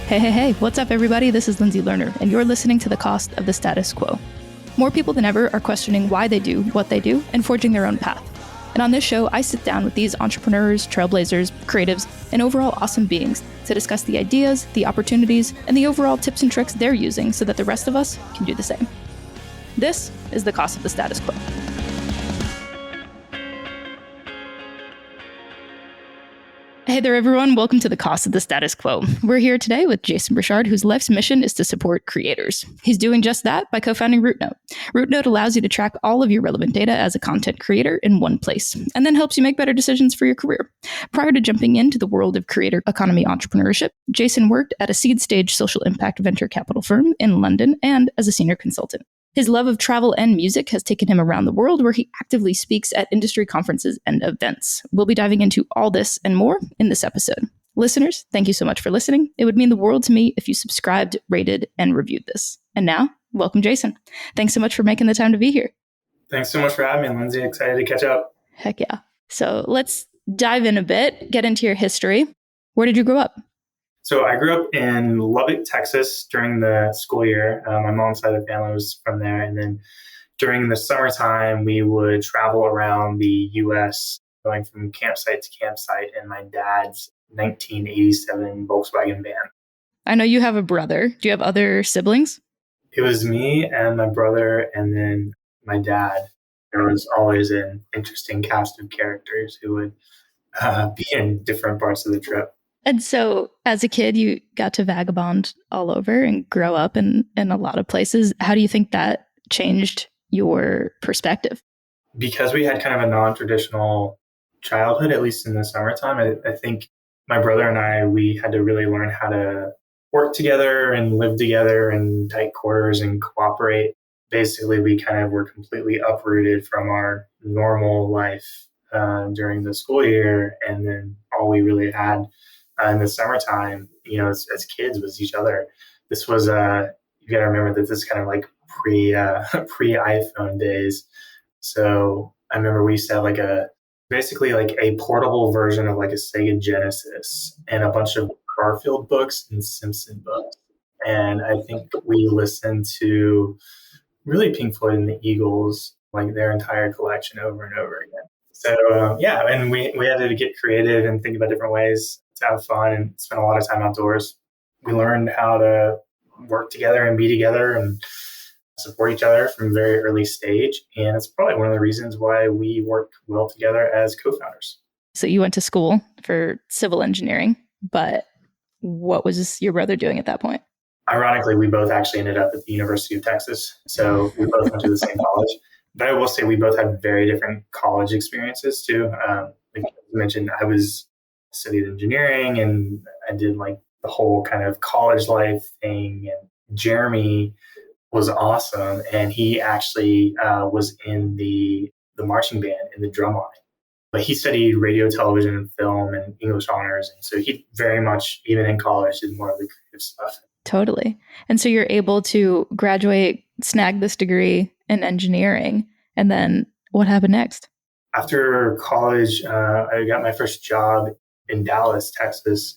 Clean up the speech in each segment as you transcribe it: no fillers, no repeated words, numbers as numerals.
Hey, what's up, everybody? This is Lindsey Lerner, and you're listening to The Cost of the Status Quo. More people than ever are questioning why they do what they do and forging their own path. And on this show, I sit down with these entrepreneurs, trailblazers, creatives, and overall awesome beings to discuss the ideas, the opportunities, and the overall tips and tricks they're using so that the rest of us can do the same. This is The Cost of the Status Quo. Hey there, everyone. Welcome to The Cost of the Status Quo. We're here today with Jason Burchard, whose life's mission is to support creators. He's doing just that by co-founding RootNote. RootNote allows you to track all of your relevant data as a content creator in one place, and then helps you make better decisions for your career. Prior to jumping into the world of creator economy entrepreneurship, Jason worked at a seed stage social impact venture capital firm in London and as a senior consultant. His love of travel and music has taken him around the world, where he actively speaks at industry conferences and events. We'll be diving into all this and more in this episode. Listeners, thank you so much for listening. It would mean the world to me if you subscribed, rated, and reviewed this. And now, welcome, Jason. Thanks so much for making the time to be here. Thanks so much for having me, Lindsey. Excited to catch up. Heck yeah. So let's dive in a bit, get into your history. Where did you grow up? So I grew up in Lubbock, Texas during the school year. My mom's side of the family was from there. And then during the summertime, we would travel around the U.S., going from campsite to campsite in my dad's 1987 Volkswagen van. I know you have a brother. Do you have other siblings? It was me and my brother and then my dad. There was always an interesting cast of characters who would be in different parts of the trip. And so as a kid, you got to vagabond all over and grow up in a lot of places. How do you think that changed your perspective? Because we had kind of a non-traditional childhood, at least in the summertime, I think my brother and I, we had to really learn how to work together and live together in tight quarters and cooperate. Basically, we kind of were completely uprooted from our normal life during the school year. And then all we really had in the summertime, as kids was each other. This was, you got to remember that this is kind of like pre-iPhone days. So I remember we used to have basically a portable version of like a Sega Genesis and a bunch of Garfield books and Simpson books. And I think we listened to really Pink Floyd and the Eagles, like their entire collection over and over again. So and we had to get creative and think about different ways to have fun and spend a lot of time outdoors. We learned how to work together and be together and support each other from a very early stage. And it's probably one of the reasons why we work well together as co-founders. So you went to school for civil engineering, but what was your brother doing at that point? Ironically, we both actually ended up at the University of Texas. So we both went to the same college. But I will say we both had very different college experiences too. Like I mentioned, I studied engineering and I did like the whole kind of college life thing. And Jeremy was awesome. And he actually was in the marching band in the drum line. But he studied radio, television, and film and English honors. And so he very much, even in college, did more of the creative stuff. Totally. And so you're able to graduate, snag this degree in engineering. And then what happened next? After college, I got my first job in Dallas, Texas,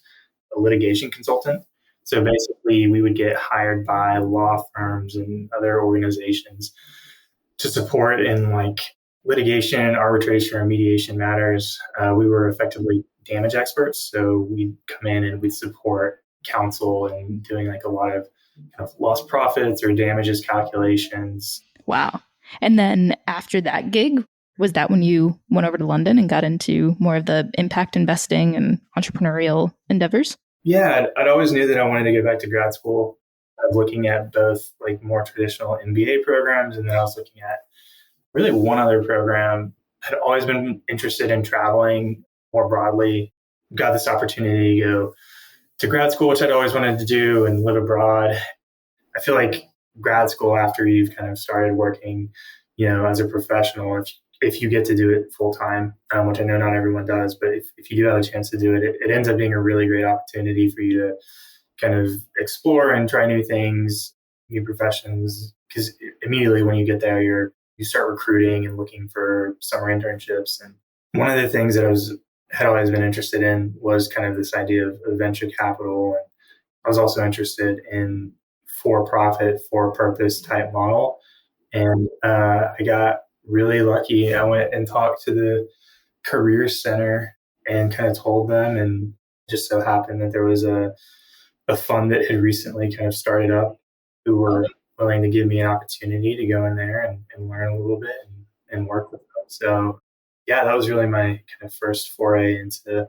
a litigation consultant. So basically, we would get hired by law firms and other organizations to support in like litigation, arbitration, or mediation matters. We were effectively damage experts. So we'd come in and we'd support counsel and doing like a lot of kind of lost profits or damages calculations. Wow. And then after that gig, was that when you went over to London and got into more of the impact investing and entrepreneurial endeavors? Yeah, I'd always knew that I wanted to go back to grad school. I was looking at both like more traditional MBA programs, and then I was looking at really one other program. I'd always been interested in traveling more broadly. Got this opportunity to go to grad school, which I'd always wanted to do, and live abroad. I feel like grad school, after you've kind of started working, as a professional, if you get to do it full time, which I know not everyone does, but if you do have a chance to do it, it ends up being a really great opportunity for you to kind of explore and try new things, new professions. Because immediately when you get there, you start recruiting and looking for summer internships. And one of the things that I had always been interested in was kind of this idea of venture capital and I was also interested in for-profit, for-purpose type model. And I got really lucky. I went and talked to the career center and kind of told them, and just so happened that there was a fund that had recently kind of started up who were willing to give me an opportunity to go in there and learn a little bit and work with them. So yeah, that was really my kind of first foray into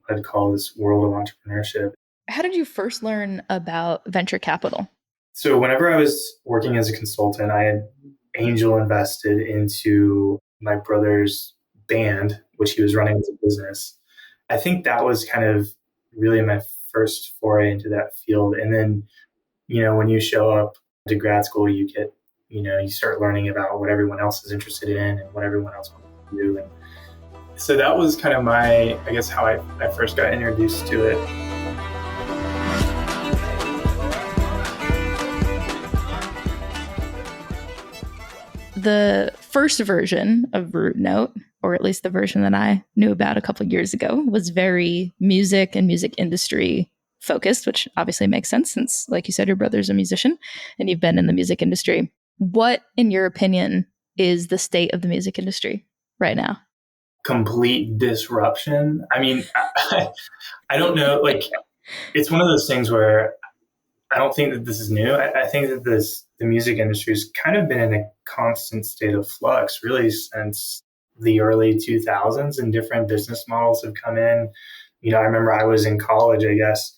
what I'd call this world of entrepreneurship. How did you first learn about venture capital? So whenever I was working as a consultant, I had angel invested into my brother's band, which he was running as a business. I think that was kind of really my first foray into that field. And then, when you show up to grad school, you get, you start learning about what everyone else is interested in and what everyone else wants to do. And so that was kind of I guess, how I first got introduced to it. The first version of Root Note, or at least the version that I knew about a couple of years ago, was very music and music industry focused, which obviously makes sense since, like you said, your brother's a musician and you've been in the music industry. What, in your opinion, is the state of the music industry right now? Complete disruption. I mean, I don't know. Like, it's one of those things where I don't think that this is new. I think that the music industry has kind of been in a constant state of flux, really, since the early 2000s, and different business models have come in. I remember I was in college, I guess,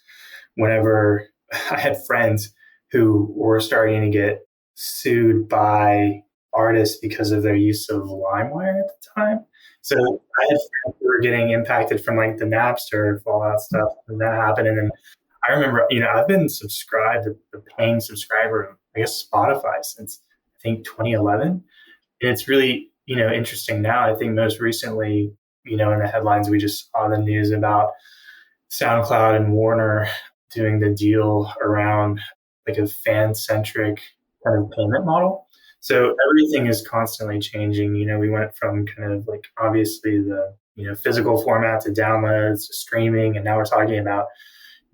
whenever I had friends who were starting to get sued by artists because of their use of LimeWire at the time. So I had friends who were getting impacted from like the Napster Fallout stuff, and that happened. And then I remember, I've been subscribed, the paying subscriber, I guess, Spotify since I think 2011. And it's really, interesting now. I think most recently, in the headlines, we just saw the news about SoundCloud and Warner doing the deal around like a fan-centric kind of payment model. So everything is constantly changing. We went from kind of like obviously the, physical format to downloads to streaming. And now we're talking about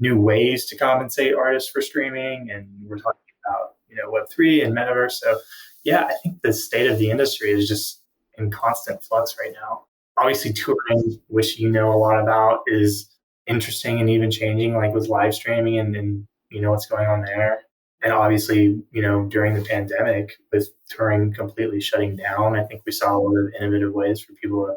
new ways to compensate artists for streaming. And we're talking about, Web3 and metaverse. So yeah, I think the state of the industry is just in constant flux right now. Obviously touring, which a lot about, is interesting and even changing, like with live streaming and what's going on there. And obviously, during the pandemic with touring completely shutting down, I think we saw a lot of innovative ways for people to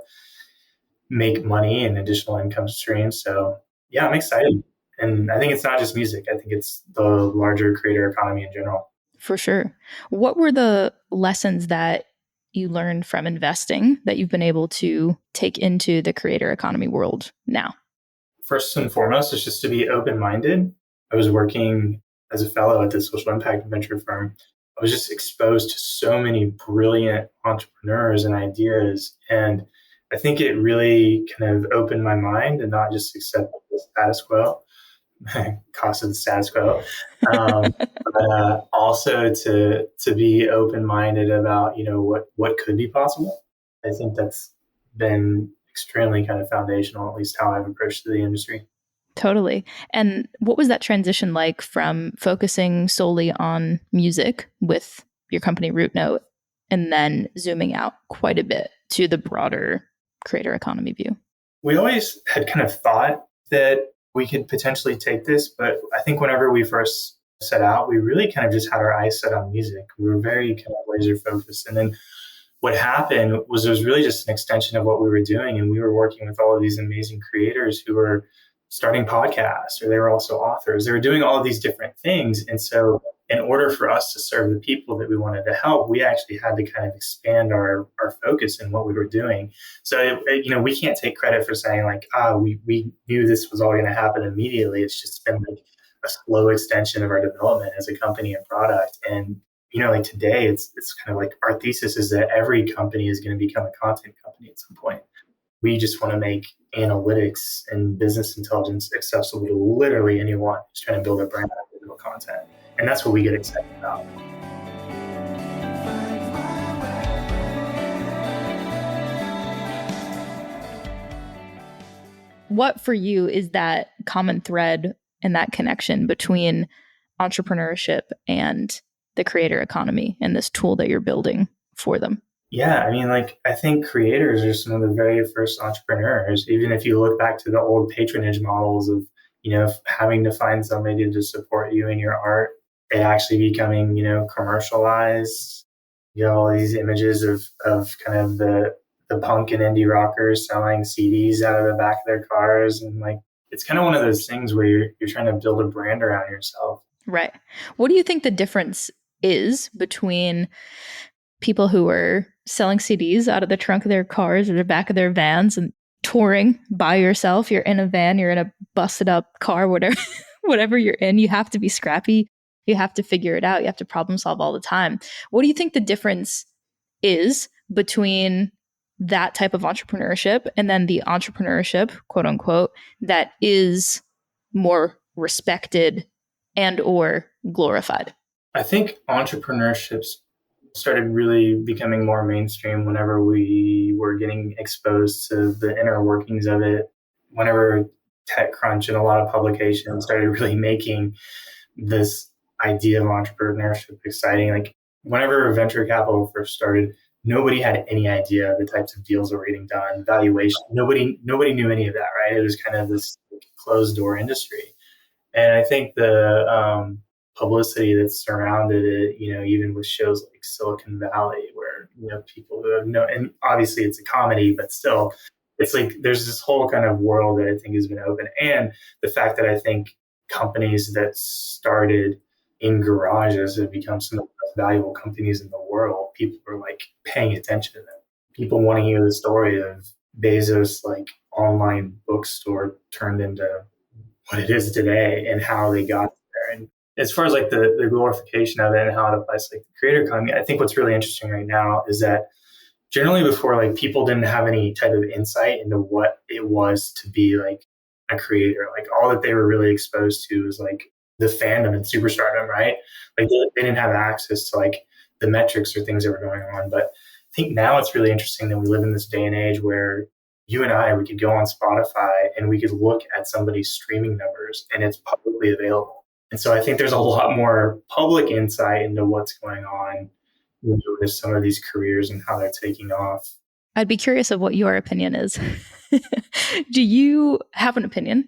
make money and additional income streams. So yeah, I'm excited. And I think it's not just music. I think it's the larger creator economy in general. For sure. What were the lessons that you learned from investing that you've been able to take into the creator economy world now? First and foremost is just to be open-minded. I was working as a fellow at this social impact venture firm. I was just exposed to so many brilliant entrepreneurs and ideas. And I think it really kind of opened my mind and not just accept the status quo, cost of the status quo, but also to be open-minded about, what could be possible. I think that's been extremely kind of foundational, at least how I've approached the industry. Totally. And what was that transition like from focusing solely on music with your company Root Note and then zooming out quite a bit to the broader creator economy view? We always had kind of thought that we could potentially take this, but I think whenever we first set out, we really kind of just had our eyes set on music. We were very kind of laser focused. And then what happened was it was really just an extension of what we were doing. And we were working with all of these amazing creators who were starting podcasts, or they were also authors. They were doing all of these different things. And so in order for us to serve the people that we wanted to help, we actually had to kind of expand our focus in what we were doing. So, we can't take credit for saying like, we knew this was all going to happen immediately. It's just been like a slow extension of our development as a company and product. And, like today, it's kind of like our thesis is that every company is going to become a content company at some point. We just want to make analytics and business intelligence accessible to literally anyone who's trying to build a brand out of digital content. And that's what we get excited about. What for you is that common thread and that connection between entrepreneurship and the creator economy and this tool that you're building for them? Yeah, I mean, like, I think creators are some of the very first entrepreneurs. Even if you look back to the old patronage models of, having to find somebody to support you in your art, it actually becoming, commercialized. You know, all these images of kind of the punk and indie rockers selling CDs out of the back of their cars. And like, it's kind of one of those things where you're trying to build a brand around yourself. Right. What do you think the difference is between people who are selling CDs out of the trunk of their cars or the back of their vans and touring by yourself? You're in a van, you're in a busted up car, whatever, whatever you're in, you have to be scrappy. You have to figure it out. You have to problem solve all the time. What do you think the difference is between that type of entrepreneurship and then the entrepreneurship, quote unquote, that is more respected and or glorified? I think entrepreneurship started really becoming more mainstream whenever we were getting exposed to the inner workings of it. Whenever TechCrunch and a lot of publications started really making this idea of entrepreneurship exciting. Like, whenever venture capital first started, nobody had any idea the types of deals that were getting done, valuation. Nobody knew any of that, right? It was kind of this closed door industry. And I think the publicity that surrounded it, even with shows like Silicon Valley, where, people who have and obviously it's a comedy, but still, it's like there's this whole kind of world that I think has been open. And the fact that I think companies that started in garages have become some of the most valuable companies in the world. People are like paying attention to them. People want to hear the story of Bezos' like online bookstore turned into what it is today and how they got there. And as far as like the glorification of it and how it applies to like the creator economy, I think what's really interesting right now is that generally before, like, people didn't have any type of insight into what it was to be like a creator. Like, all that they were really exposed to was like the fandom and superstardom, right? Like, they didn't have access to like the metrics or things that were going on. But I think now it's really interesting that we live in this day and age where you and I, we could go on Spotify and we could look at somebody's streaming numbers and it's publicly available. And so I think there's a lot more public insight into what's going on with some of these careers and how they're taking off. I'd be curious of what your opinion is. Do you have an opinion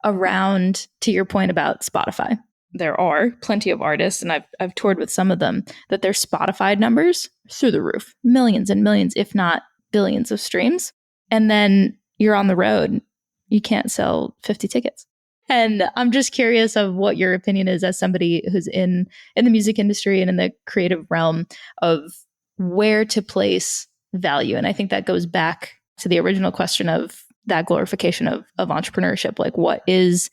around, to your point about Spotify? There are plenty of artists, and I've toured with some of them, that their Spotify numbers through the roof, millions and millions, if not billions of streams. And then you're on the road, you can't sell 50 tickets. And I'm just curious of what your opinion is as somebody who's in the music industry and in the creative realm of where to place value. And I think that goes back to the original question of that glorification of entrepreneurship. Like, what is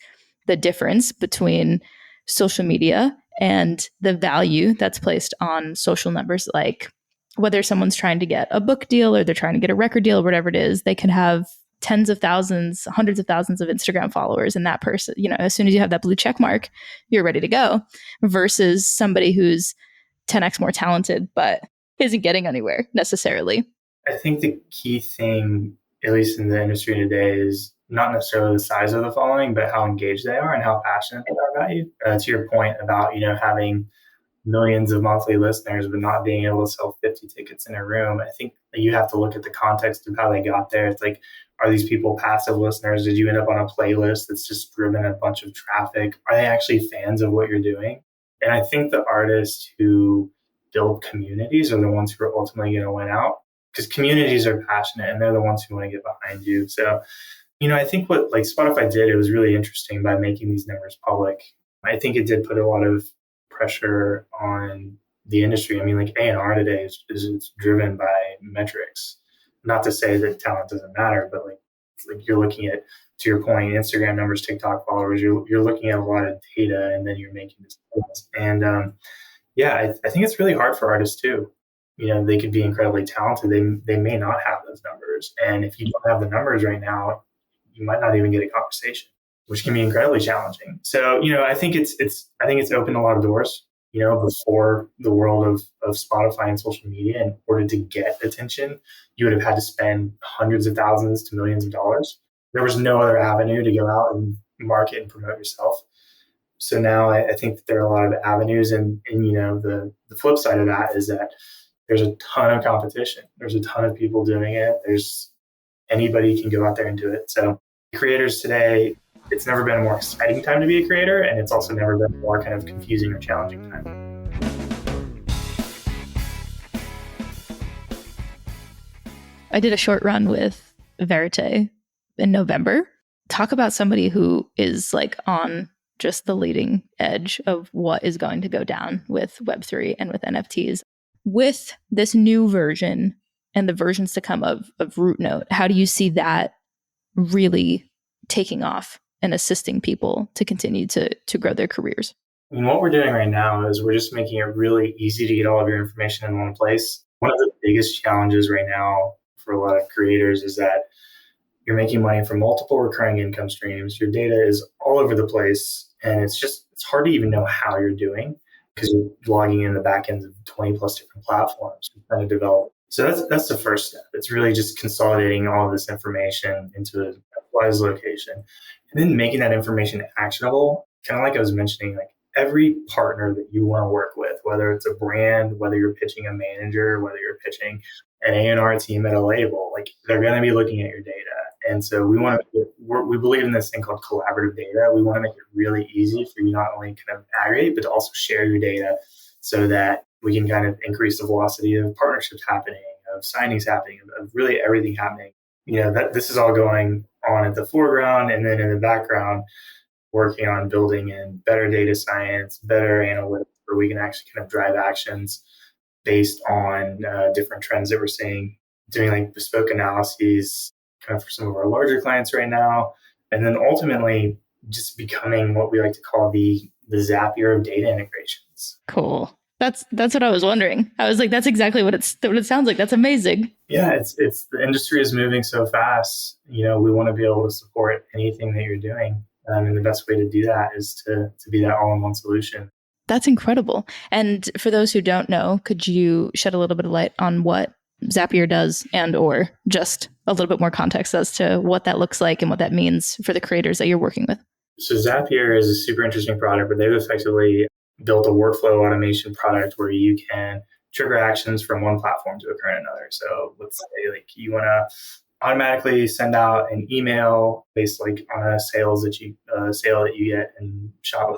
the difference between social media and the value that's placed on social numbers? Like, whether someone's trying to get a book deal or they're trying to get a record deal or whatever it is, they can have tens of thousands, hundreds of thousands of Instagram followers. And that person, as soon as you have that blue check mark, you're ready to go, versus somebody who's 10x more talented, but isn't getting anywhere necessarily. I think the key thing, at least in the industry today, is not necessarily the size of the following, but how engaged they are and how passionate they are about you. To your point about, having millions of monthly listeners, but not being able to sell 50 tickets in a room. I think you have to look at the context of how they got there. It's like, are these people passive listeners? Did you end up on a playlist that's just driven a bunch of traffic? Are they actually fans of what you're doing? And I think the artists who build communities are the ones who are ultimately going to win out, because communities are passionate and they're the ones who want to get behind you. So, I think what like Spotify did, it was really interesting by making these numbers public. I think it did put a lot of pressure on the industry. I mean, like, A&R today is driven by metrics. Not to say that talent doesn't matter, but like you're looking at, to your point, Instagram numbers, TikTok followers. You're looking at a lot of data, and then you're making decisions. And I think it's really hard for artists too. They could be incredibly talented. They may not have those numbers, and if you don't have the numbers right now, you might not even get a conversation, which can be incredibly challenging. So, I think it's opened a lot of doors, before the world of Spotify and social media. In order to get attention, you would have had to spend hundreds of thousands to millions of dollars. There was no other avenue to go out and market and promote yourself. So now I think that there are a lot of avenues, and the flip side of that is that there's a ton of competition. There's a ton of people doing it. There's anybody can go out there and do it. So creators today, it's never been a more exciting time to be a creator, and it's also never been a more kind of confusing or challenging time. I did a short run with Verite in November. Talk about somebody who is like on just the leading edge of what is going to go down with Web3 and with NFTs. With this new version and the versions to come of RootNote, how do you see that really taking off and assisting people to continue to grow their careers? I mean, what we're doing right now is we're just making it really easy to get all of your information in one place. One of the biggest challenges right now for a lot of creators is that you're making money from multiple recurring income streams. Your data is all over the place, and it's hard to even know how you're doing because you're logging in the back ends of 20 plus different platforms and trying to develop. So that's the first step. It's really just consolidating all of this information into a centralized location and then making that information actionable. Kind of like I was mentioning, like every partner that you want to work with, whether it's a brand, whether you're pitching a manager, whether you're pitching an A&R team at a label, like they're going to be looking at your data. And so we believe in this thing called collaborative data. We want to make it really easy for you not only kind of aggregate, but to also share your data so that we can kind of increase the velocity of partnerships happening, of signings happening, of really everything happening. That this is all going on at the foreground, and then in the background, working on building in better data science, better analytics, where we can actually kind of drive actions based on different trends that we're seeing, doing like bespoke analyses kind of for some of our larger clients right now. And then ultimately just becoming what we like to call the Zapier of data integrations. Cool. That's what I was wondering. I was like, that's exactly what it sounds like. That's amazing. Yeah, it's the industry is moving so fast. We want to be able to support anything that you're doing. And the best way to do that is to be that all-in-one solution. That's incredible. And for those who don't know, could you shed a little bit of light on what Zapier does, and or just a little bit more context as to what that looks like and what that means for the creators that you're working with? So Zapier is a super interesting product, but they've effectively built a workflow automation product where you can trigger actions from one platform to occur in another. So let's say like you want to automatically send out an email based like on a sale that you get in Shopify.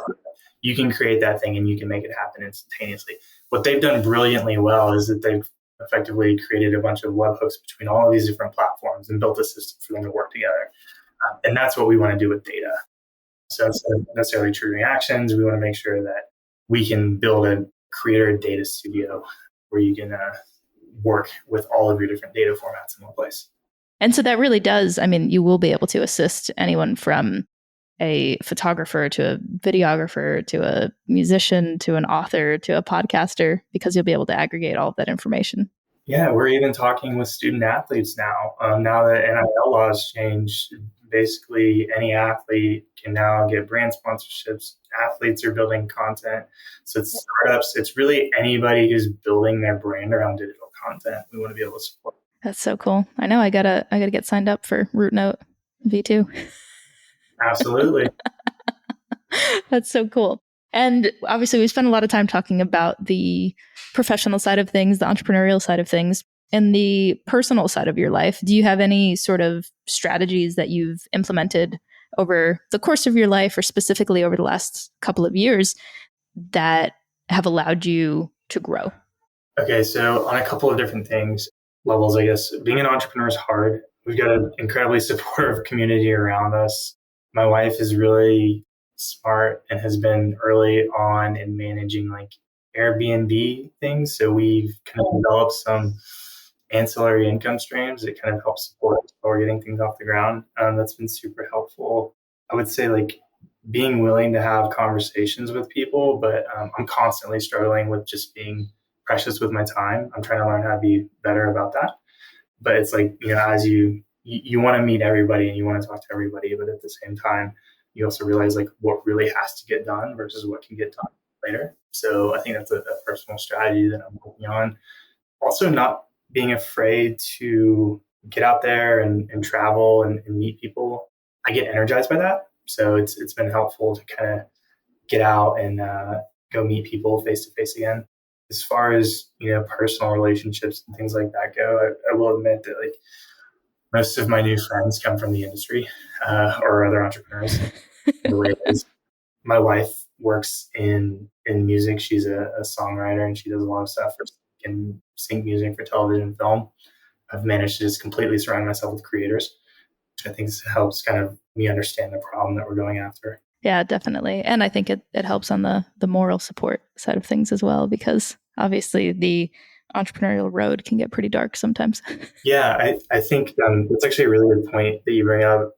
You can create that thing and you can make it happen instantaneously. What they've done brilliantly well is that they've effectively created a bunch of webhooks between all of these different platforms and built a system for them to work together. And that's what we want to do with data. So instead of necessarily triggering actions, we want to make sure that we can build a creator data studio where you can work with all of your different data formats in one place. And so that really does, you will be able to assist anyone from a photographer to a videographer to a musician to an author to a podcaster, because you'll be able to aggregate all of that information. Yeah, we're even talking with student athletes now. Now that NIL laws changed, basically any athlete can now get brand sponsorships. Athletes are building content. So it's startups. It's really anybody who's building their brand around digital content. We want to be able to support. That's so cool. I know I gotta get signed up for RootNote V2. Absolutely. That's so cool. And obviously we spent a lot of time talking about the professional side of things, the entrepreneurial side of things, and the personal side of your life. Do you have any sort of strategies that you've implemented over the course of your life, or specifically over the last couple of years, that have allowed you to grow? Okay, so on a couple of different levels, I guess, being an entrepreneur is hard. We've got an incredibly supportive community around us. My wife is really smart and has been early on in managing like Airbnb things. So we've kind of developed some ancillary income streams that kind of help support while we're getting things off the ground. That's been super helpful. I would say like being willing to have conversations with people, but I'm constantly struggling with just being precious with my time. I'm trying to learn how to be better about that. But it's like, as you want to meet everybody and you want to talk to everybody, but at the same time, you also realize like what really has to get done versus what can get done later. So I think that's a personal strategy that I'm working on. Also, not being afraid to get out there and travel and meet people. I get energized by that. So it's been helpful to kind of get out and go meet people face to face again. As far as, personal relationships and things like that go, I will admit that like most of my new friends come from the industry or other entrepreneurs. The way it is, my wife works in music. She's a songwriter, and she does a lot of stuff for and sync music for television and film. I've managed to just completely surround myself with creators, which I think helps kind of me understand the problem that we're going after. Yeah, definitely. And I think it helps on the moral support side of things as well, because obviously the entrepreneurial road can get pretty dark sometimes. Yeah, I think that's actually a really good point that you bring up.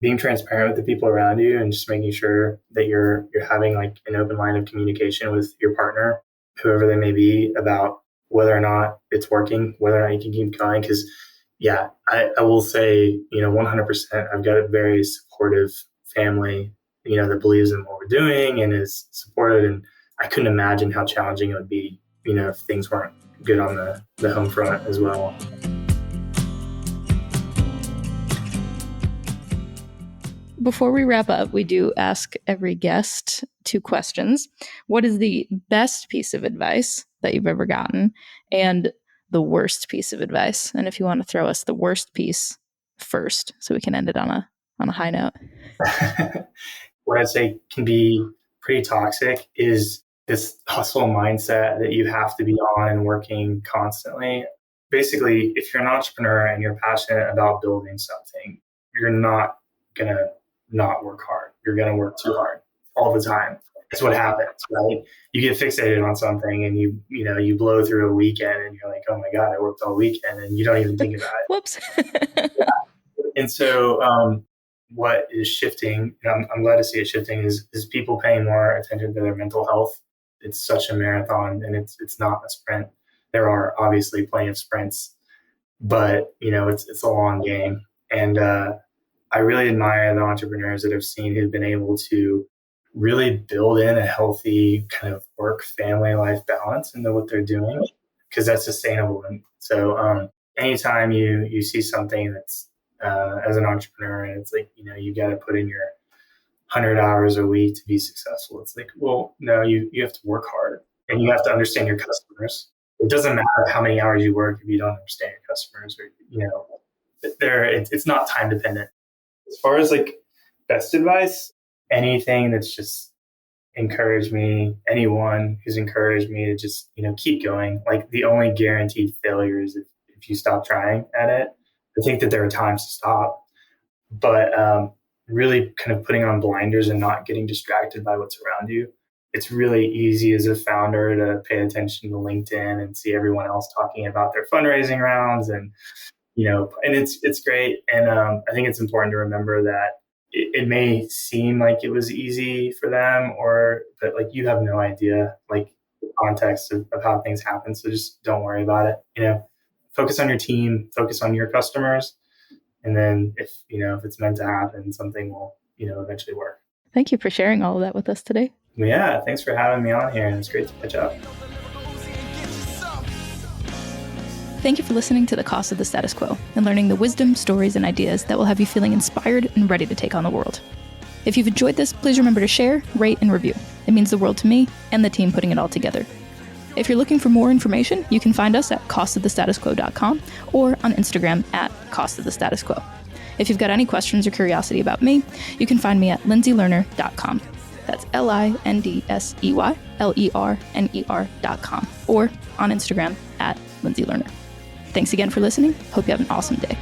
Being transparent with the people around you and just making sure that you're having like an open line of communication with your partner, whoever they may be, about whether or not it's working, whether or not you can keep going. Because yeah, I will say, 100%, I've got a very supportive family, that believes in what we're doing and is supportive. And I couldn't imagine how challenging it would be, if things weren't good on the home front as well. Before we wrap up, we do ask every guest 2 questions. What is the best piece of advice that you've ever gotten, and the worst piece of advice? And if you want to throw us the worst piece first, so we can end it on a high note. What I'd say can be pretty toxic is this hustle mindset that you have to be on and working constantly. Basically, if you're an entrepreneur and you're passionate about building something, you're not going to not work hard. You're going to work too hard all the time. That's what happens, right? You get fixated on something and you blow through a weekend and you're like, oh my God, I worked all weekend, and you don't even think about it. Whoops. And so what is shifting, and I'm glad to see it shifting, is people paying more attention to their mental health. It's such a marathon, and it's not a sprint. There are obviously plenty of sprints, but it's a long game. And I really admire the entrepreneurs that I've seen who've been able to really build in a healthy kind of work family life balance into what they're doing, because that's sustainable. And so anytime you see something that's as an entrepreneur and it's like, you got to put in your 100 hours a week to be successful, it's like, well, no, you have to work hard and you have to understand your customers. It doesn't matter how many hours you work if you don't understand your customers, or it's not time dependent. As far as like best advice, anything that's just encouraged me, anyone who's encouraged me to just, keep going. Like the only guaranteed failure is if you stop trying at it. I think that there are times to stop, but really kind of putting on blinders and not getting distracted by what's around you. It's really easy as a founder to pay attention to LinkedIn and see everyone else talking about their fundraising rounds, and and it's great. And I think it's important to remember that it may seem like it was easy for them, but like you have no idea like the context of how things happen. So just don't worry about it. Focus on your team, focus on your customers, and then if it's meant to happen, something will eventually work. Thank you for sharing all of that with us today. Yeah, thanks for having me on here, and it's great to catch up. Thank you for listening to The Cost of the Status Quo and learning the wisdom, stories, and ideas that will have you feeling inspired and ready to take on the world. If you've enjoyed this, please remember to share, rate, and review. It means the world to me and the team putting it all together. If you're looking for more information, you can find us at costofthestatusquo.com or on Instagram at costofthestatusquo. If you've got any questions or curiosity about me, you can find me at lindseylerner.com. That's LindseyLerner.com, or on Instagram at Lindsey Lerner. Thanks again for listening. Hope you have an awesome day.